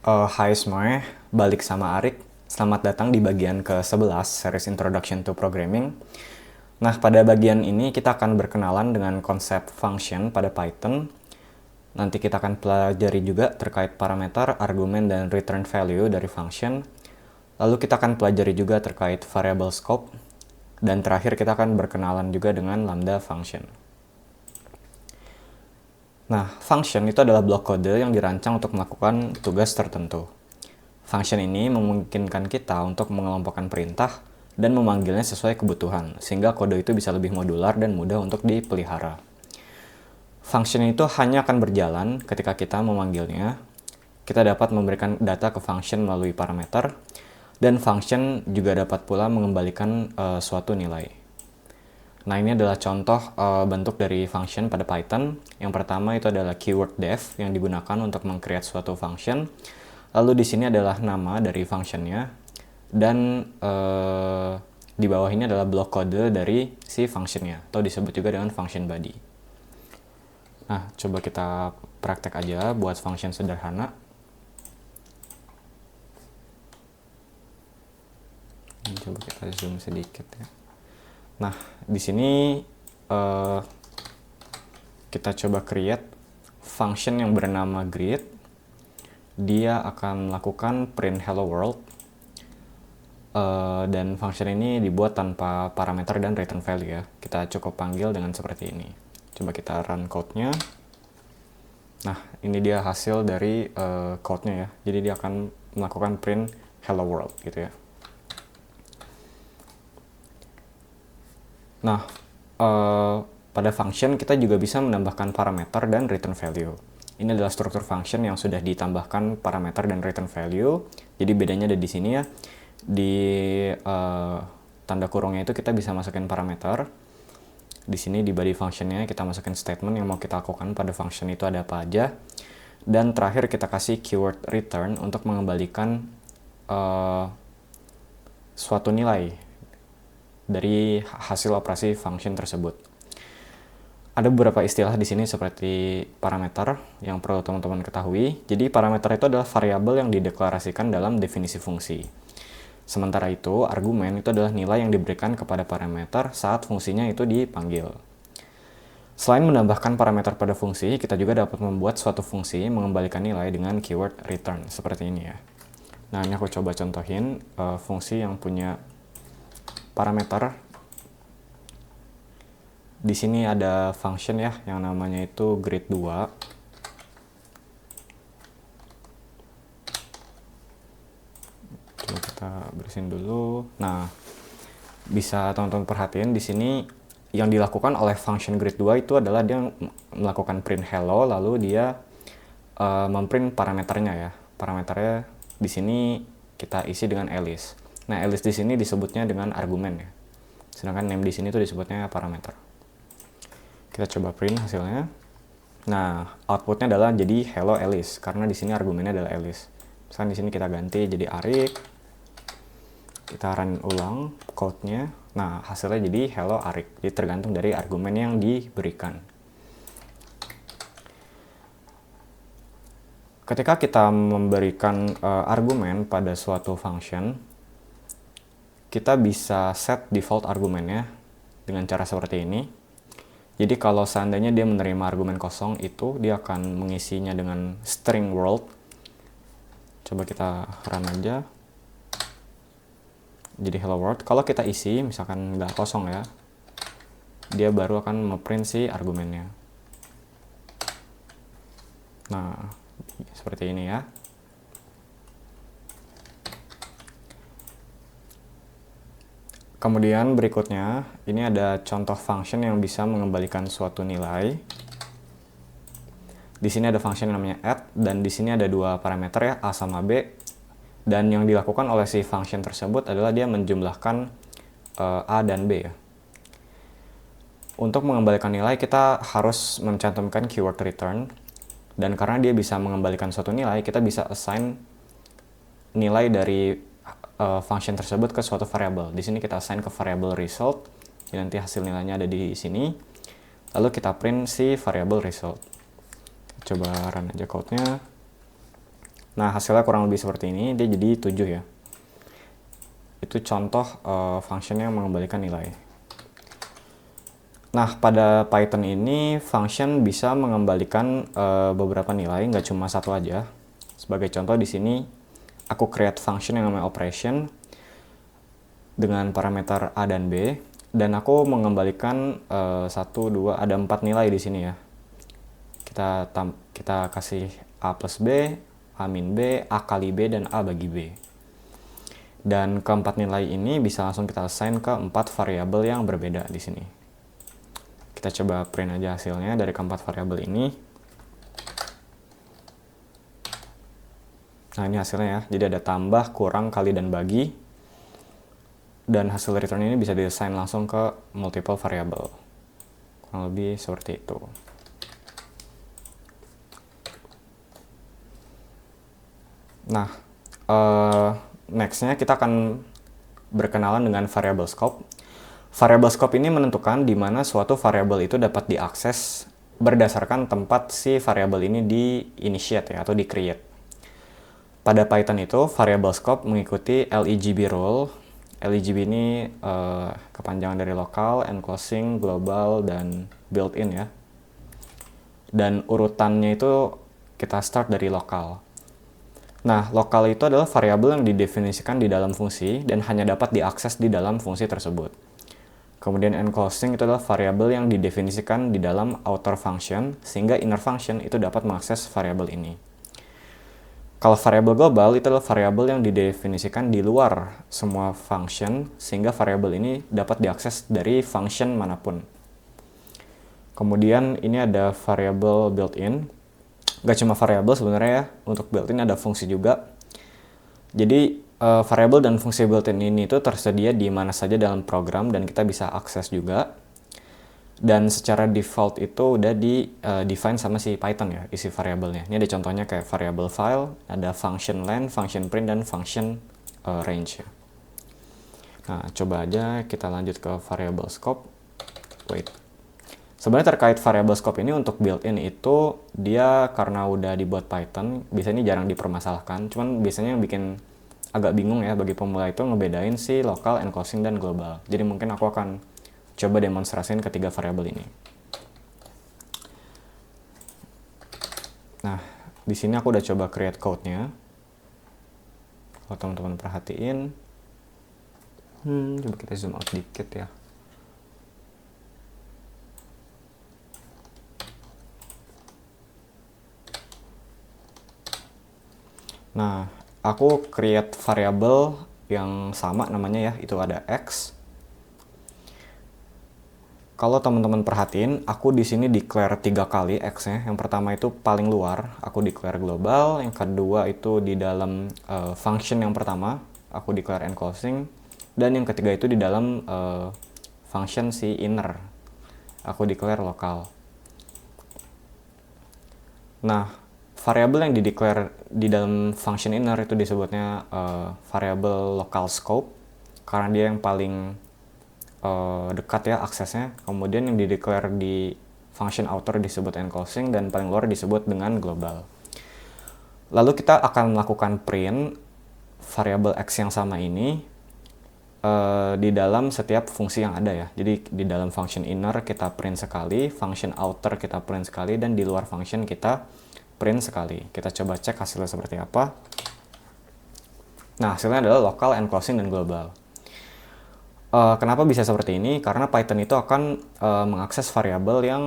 Hai semuanya, balik sama Arik. Selamat datang di bagian ke-11 series Introduction to Programming. Nah, pada bagian ini kita akan berkenalan dengan konsep function pada Python. Nanti kita akan pelajari juga terkait parameter, argumen, dan return value dari function. Lalu kita akan pelajari juga terkait variable scope. Dan terakhir kita akan berkenalan juga dengan lambda function. Nah, function itu adalah blok kode yang dirancang untuk melakukan tugas tertentu. Function ini memungkinkan kita untuk mengelompokkan perintah dan memanggilnya sesuai kebutuhan, sehingga kode itu bisa lebih modular dan mudah untuk dipelihara. Function itu hanya akan berjalan ketika kita memanggilnya. Kita dapat memberikan data ke function melalui parameter, dan function juga dapat pula mengembalikan suatu nilai. Nah, ini adalah contoh bentuk dari function pada Python. Yang pertama itu adalah keyword def yang digunakan untuk meng-create suatu function. Lalu di sini adalah nama dari functionnya, dan di bawah ini adalah blok kode dari si functionnya, atau disebut juga dengan function body. Nah, coba kita praktek aja buat function sederhana. Coba kita zoom sedikit ya. Nah, di sini kita coba create function yang bernama greet. Dia akan melakukan print hello world, dan function ini dibuat tanpa parameter dan return value ya. Kita cukup panggil dengan seperti ini. Coba kita run code-nya. Nah, ini dia hasil dari code-nya ya. Jadi dia akan melakukan print hello world gitu ya. Nah, pada function kita juga bisa menambahkan parameter dan return value. Ini adalah struktur function yang sudah ditambahkan parameter dan return value. Jadi bedanya ada di sini ya. Di tanda kurungnya itu kita bisa masukin parameter. Di sini di body functionnya kita masukin statement yang mau kita lakukan pada function itu ada apa aja. Dan terakhir kita kasih keyword return untuk mengembalikan suatu nilai dari hasil operasi function tersebut. Ada beberapa istilah di sini seperti parameter yang perlu teman-teman ketahui. Jadi parameter itu adalah variabel yang dideklarasikan dalam definisi fungsi. Sementara itu, argumen itu adalah nilai yang diberikan kepada parameter saat fungsinya itu dipanggil. Selain menambahkan parameter pada fungsi, kita juga dapat membuat suatu fungsi mengembalikan nilai dengan keyword return, seperti ini ya. Nah, ini aku coba contohin fungsi yang punya parameter. Di sini ada function ya yang namanya itu greet2. Coba kita bersihin dulu. Nah, bisa teman-teman perhatiin di sini yang dilakukan oleh function greet2 itu adalah dia melakukan print hello, lalu dia memprint parameternya ya. Parameternya di sini kita isi dengan Alice. Nah, Alice di sini disebutnya dengan argumen ya. Sedangkan name di sini tuh disebutnya parameter. Kita coba print hasilnya. Nah, outputnya adalah jadi hello Alice karena di sini argumennya adalah Alice. Misalkan di sini kita ganti jadi Arik. Kita run ulang code-nya. Nah, hasilnya jadi hello Arik. Jadi tergantung dari argumen yang diberikan. Ketika kita memberikan argumen pada suatu function, kita bisa set default argumennya dengan cara seperti ini. Jadi kalau seandainya dia menerima argumen kosong itu, dia akan mengisinya dengan string world. Coba kita run aja. Jadi hello world. Kalau kita isi, misalkan nggak kosong ya, dia baru akan nge-print si argumennya. Nah, seperti ini ya. Kemudian berikutnya, ini ada contoh function yang bisa mengembalikan suatu nilai. Di sini ada function yang namanya add, dan di sini ada dua parameter ya, A sama B. Dan yang dilakukan oleh si function tersebut adalah dia menjumlahkan A dan B ya. Untuk mengembalikan nilai, kita harus mencantumkan keyword return. Dan karena dia bisa mengembalikan suatu nilai, kita bisa assign nilai dari function tersebut ke suatu variabel. Di sini kita assign ke variabel result. Jadi nanti hasil nilainya ada di sini. Lalu kita print si variabel result. Coba run aja code-nya. Nah, hasilnya kurang lebih seperti ini, dia jadi 7 ya. Itu contoh function yang mengembalikan nilai. Nah, pada Python ini function bisa mengembalikan beberapa nilai, nggak cuma satu aja. Sebagai contoh di sini aku create function yang namanya operation dengan parameter A dan B, dan aku mengembalikan 1, 2, ada 4 nilai di sini ya. Kita kasih A plus B, A min B, A kali B, dan A bagi B. Dan keempat nilai ini bisa langsung kita assign ke 4 variabel yang berbeda di sini. Kita coba print aja hasilnya dari keempat variabel ini. Nah, ini hasilnya ya. Jadi ada tambah, kurang, kali, dan bagi. Dan hasil return ini bisa di-assign langsung ke multiple variable. Kurang lebih seperti itu. Nah, next-nya kita akan berkenalan dengan variable scope. Variable scope ini menentukan di mana suatu variabel itu dapat diakses berdasarkan tempat si variabel ini di-initiate ya, atau di-create. Pada Python itu, variable scope mengikuti LEGB rule. LEGB ini kepanjangan dari local, enclosing, global, dan built-in ya. Dan urutannya itu kita start dari lokal. Nah, lokal itu adalah variabel yang didefinisikan di dalam fungsi dan hanya dapat diakses di dalam fungsi tersebut. Kemudian enclosing itu adalah variabel yang didefinisikan di dalam outer function, sehingga inner function itu dapat mengakses variabel ini. Kalau variabel global itu adalah variabel yang didefinisikan di luar semua function, sehingga variabel ini dapat diakses dari function manapun. Kemudian ini ada variabel built-in. Gak cuma variabel sebenarnya ya, untuk built-in ada fungsi juga. Jadi variabel dan fungsi built-in ini itu tersedia di mana saja dalam program dan kita bisa akses juga. Dan secara default itu udah define sama si Python ya, isi variabelnya. Ini ada contohnya kayak variable file, ada function len, function print, dan function range ya. Nah, coba aja kita lanjut ke variable scope. Sebenarnya terkait variable scope ini untuk built-in itu dia karena udah dibuat Python, biasanya jarang dipermasalahkan. Cuman biasanya yang bikin agak bingung ya bagi pemula itu ngebedain si local, enclosing, dan global. Jadi mungkin aku akan coba demonstrasiin ketiga variabel ini. Nah, di sini aku udah coba create code-nya. Kalau teman-teman perhatiin, coba kita zoom out dikit ya. Nah, aku create variabel yang sama namanya ya, itu ada x. Kalau teman-teman perhatiin, aku di sini declare 3 kali x-nya. Yang pertama itu paling luar, aku declare global. Yang kedua itu di dalam function yang pertama, aku declare enclosing. Dan yang ketiga itu di dalam function si inner, aku declare lokal. Nah, variabel yang di-declare di dalam function inner itu disebutnya variabel local scope, karena dia yang paling dekat ya aksesnya. Kemudian yang di-declare di function outer disebut enclosing, dan paling luar disebut dengan global. Lalu kita akan melakukan print variabel x yang sama ini di dalam setiap fungsi yang ada ya. Jadi di dalam function inner kita print sekali, function outer kita print sekali, dan di luar function kita print sekali. Kita coba cek hasilnya seperti apa. Nah, hasilnya adalah local, enclosing, dan global. Kenapa bisa seperti ini? Karena Python itu akan mengakses variabel yang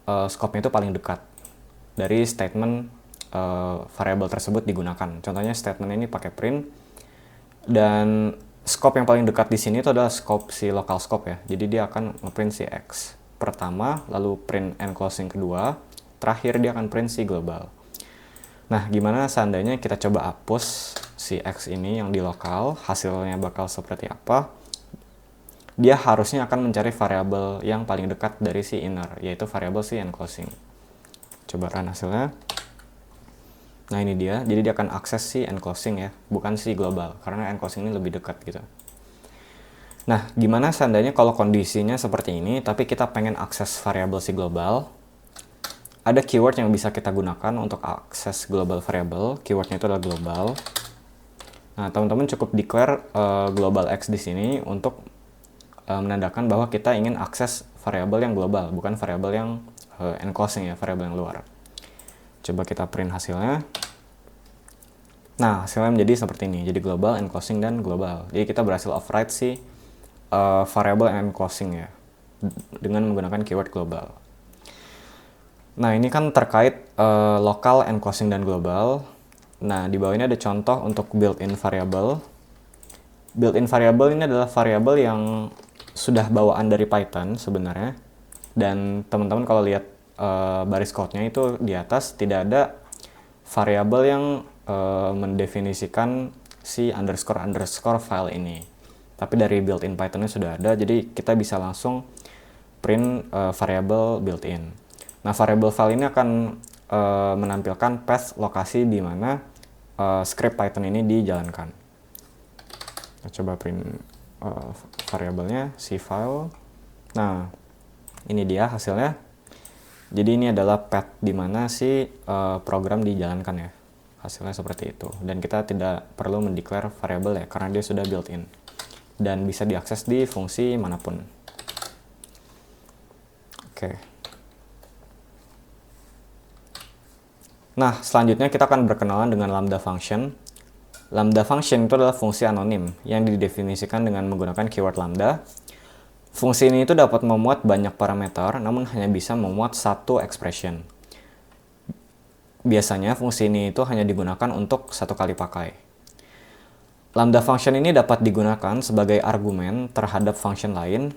scope-nya itu paling dekat dari statement variabel tersebut digunakan. Contohnya statement ini pakai print, dan scope yang paling dekat di sini itu adalah scope si local scope ya. Jadi dia akan ngeprint si x pertama, lalu print enclosing kedua, terakhir dia akan print si global. Nah, gimana seandainya kita coba hapus si x ini yang di lokal, hasilnya bakal seperti apa? Dia harusnya akan mencari variabel yang paling dekat dari si inner, yaitu variabel si enclosing. Coba run hasilnya. Nah, ini dia. Jadi dia akan akses si enclosing ya, bukan si global, karena enclosing ini lebih dekat gitu. Nah, gimana seandainya kalau kondisinya seperti ini, tapi kita pengen akses variabel si global? ada keyword yang bisa kita gunakan untuk akses global variable. Keywordnya itu adalah global. Nah, teman-teman cukup declare global x di sini untuk menandakan bahwa kita ingin akses variabel yang global, bukan variabel yang enclosing ya, variabel yang luar. Coba kita print hasilnya. Nah, hasilnya menjadi seperti ini. Jadi global, enclosing, dan global. Jadi kita berhasil override si variable enclosing ya, dengan menggunakan keyword global. Nah, ini kan terkait local, enclosing, dan global. Nah, di bawah ini ada contoh untuk built-in variable. Built-in variable ini adalah variabel yang sudah bawaan dari Python sebenarnya. Dan teman-teman kalau lihat baris code-nya itu di atas tidak ada variabel yang mendefinisikan si underscore file ini. Tapi dari built-in Python-nya sudah ada, jadi kita bisa langsung print variabel built-in. Nah, variabel file ini akan menampilkan path lokasi di mana script Python ini dijalankan. Kita coba print variabelnya, si file. Nah, ini dia hasilnya. Jadi ini adalah path di mana si program dijalankan ya. Hasilnya seperti itu. Dan kita tidak perlu mendeclare variabel ya, karena dia sudah built-in. Dan bisa diakses di fungsi manapun. Oke. Nah, selanjutnya kita akan berkenalan dengan lambda function. Lambda function itu adalah fungsi anonim yang didefinisikan dengan menggunakan keyword lambda. Fungsi ini itu dapat memuat banyak parameter, namun hanya bisa memuat satu expression. Biasanya fungsi ini itu hanya digunakan untuk satu kali pakai. Lambda function ini dapat digunakan sebagai argumen terhadap function lain,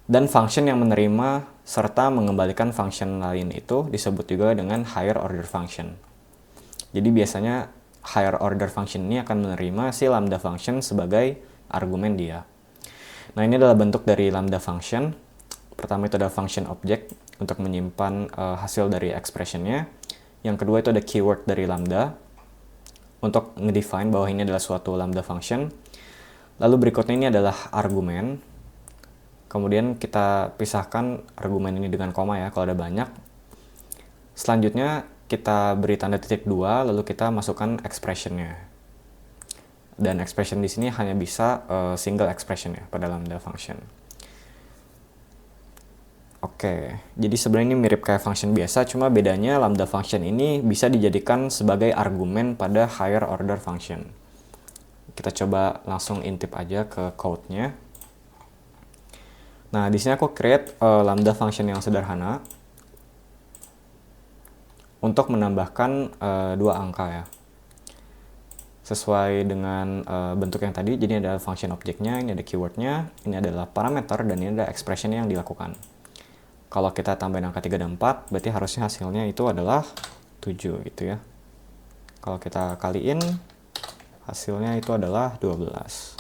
dan function yang menerima serta mengembalikan function lain itu disebut juga dengan higher order function. Jadi biasanya higher order function ini akan menerima si lambda function sebagai argumen dia. Nah, ini adalah bentuk dari lambda function. Pertama itu ada function object untuk menyimpan hasil dari expressionnya. Yang kedua itu ada keyword dari lambda untuk ngedefine bahwa ini adalah suatu lambda function. Lalu berikutnya ini adalah argumen. Kemudian kita pisahkan argumen ini dengan koma ya kalau ada banyak. Selanjutnya kita beri tanda titik 2, lalu kita masukkan expressionnya. Dan expression di sini hanya bisa single expression ya pada lambda function. Oke, jadi sebenarnya ini mirip kayak function biasa, cuma bedanya lambda function ini bisa dijadikan sebagai argumen pada higher order function. Kita coba langsung intip aja ke code-nya. Nah, di sini aku create lambda function yang sederhana untuk menambahkan 2 angka ya. Sesuai dengan bentuk yang tadi, jadi ini adalah function objeknya, ini ada keywordnya, ini adalah parameter, dan ini ada expression yang dilakukan. Kalau kita tambahin angka 3 dan 4, berarti harusnya hasilnya itu adalah 7 gitu ya. Kalau kita kaliin, hasilnya itu adalah 12.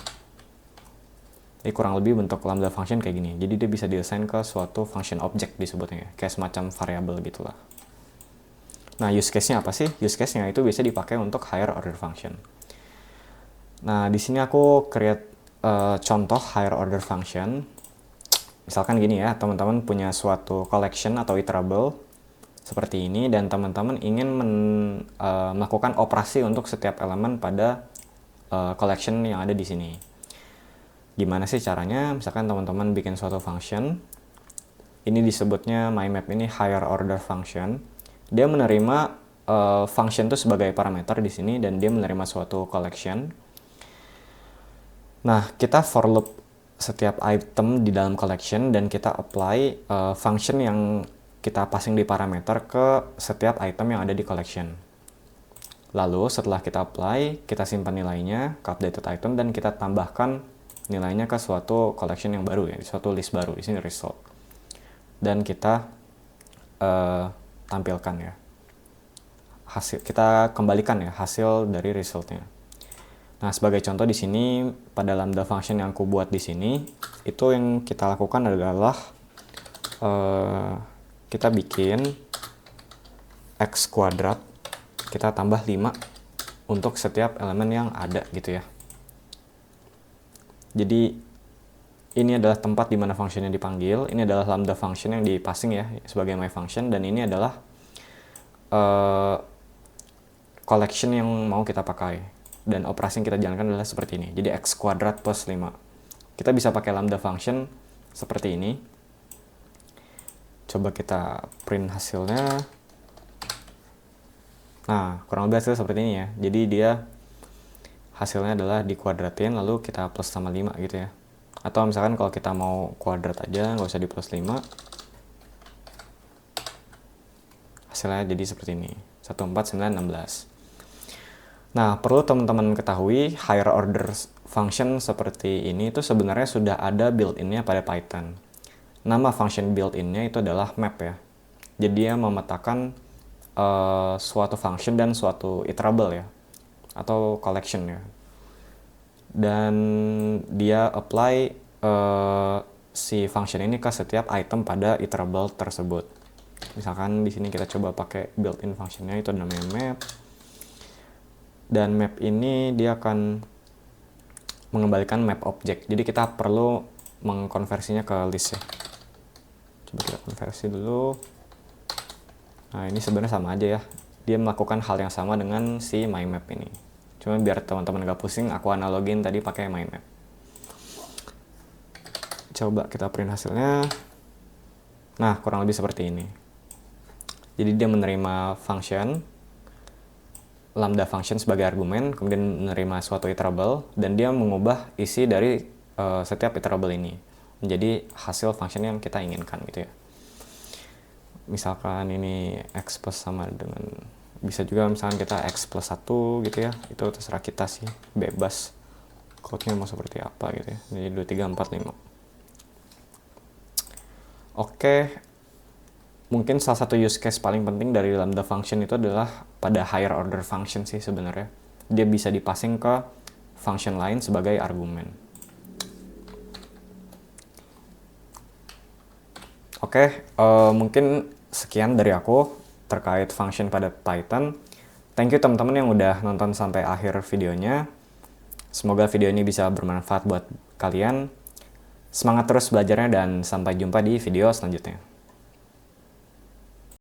Jadi kurang lebih bentuk lambda function kayak gini. Jadi dia bisa diassign ke suatu function object disebutnya, kayak semacam variable gitulah. Nah, use case-nya apa sih? Use case-nya itu bisa dipakai untuk higher order function. Nah, di sini aku create contoh higher order function. Misalkan gini ya, teman-teman punya suatu collection atau iterable seperti ini, dan teman-teman ingin melakukan operasi untuk setiap elemen pada collection yang ada di sini. Gimana sih caranya? Misalkan teman-teman bikin suatu function, ini disebutnya mymap ini higher order function. Dia menerima function itu sebagai parameter di sini, dan dia menerima suatu collection. Nah, kita for loop setiap item di dalam collection, dan kita apply function yang kita passing di parameter ke setiap item yang ada di collection. Lalu setelah kita apply, kita simpan nilainya ke updated item, dan kita tambahkan nilainya ke suatu collection yang baru ya, suatu list baru, di sini result. Dan kita tampilkan ya hasil, kita kembalikan ya hasil dari resultnya. Nah, sebagai contoh di sini pada lambda function yang aku buat di sini, itu yang kita lakukan adalah kita bikin x kuadrat, kita tambah 5 untuk setiap elemen yang ada gitu ya. Jadi ini adalah tempat di mana functionnya dipanggil, ini adalah lambda function yang dipassing ya sebagai my function, dan ini adalah collection yang mau kita pakai. Dan operasi yang kita jalankan adalah seperti ini. Jadi x kuadrat plus 5. Kita bisa pakai lambda function seperti ini. Coba kita print hasilnya. Nah, kurang lebih hasilnya seperti ini ya. Jadi dia hasilnya adalah dikuadratin lalu kita plus sama 5 gitu ya. Atau misalkan kalau kita mau kuadrat aja, nggak usah di plus 5. Hasilnya jadi seperti ini. 1, 4, 9, 16. Nah, perlu teman-teman ketahui higher order function seperti ini itu sebenarnya sudah ada built-in-nya pada Python. Nama function built-in-nya itu adalah map ya. Jadi dia memetakan suatu function dan suatu iterable ya, atau collection ya. Dan dia apply si function ini ke setiap item pada iterable tersebut. Misalkan di sini kita coba pakai built-in functionnya itu namanya map. Dan map ini dia akan mengembalikan map object. Jadi kita perlu mengkonversinya ke list ya. Coba kita konversi dulu. Nah, ini sebenarnya sama aja ya. Dia melakukan hal yang sama dengan si mymap ini. Cuma biar teman-teman gak pusing, aku analogin tadi pakai mymap. Coba kita print hasilnya. Nah, kurang lebih seperti ini. Jadi dia menerima function lambda function sebagai argumen, kemudian menerima suatu iterable, dan dia mengubah isi dari setiap iterable ini menjadi hasil function yang kita inginkan gitu ya. Misalkan ini x plus sama dengan, bisa juga misalkan kita x plus 1 gitu ya, itu terserah kita sih, bebas code-nya mau seperti apa gitu ya. Jadi 2, 3, 4, 5. Oke, mungkin salah satu use case paling penting dari lambda function itu adalah pada higher order function sih sebenarnya. Dia bisa dipassing ke function lain sebagai argumen. Oke, mungkin sekian dari aku terkait function pada Python. Thank you teman-teman yang udah nonton sampai akhir videonya. Semoga video ini bisa bermanfaat buat kalian. Semangat terus belajarnya dan sampai jumpa di video selanjutnya.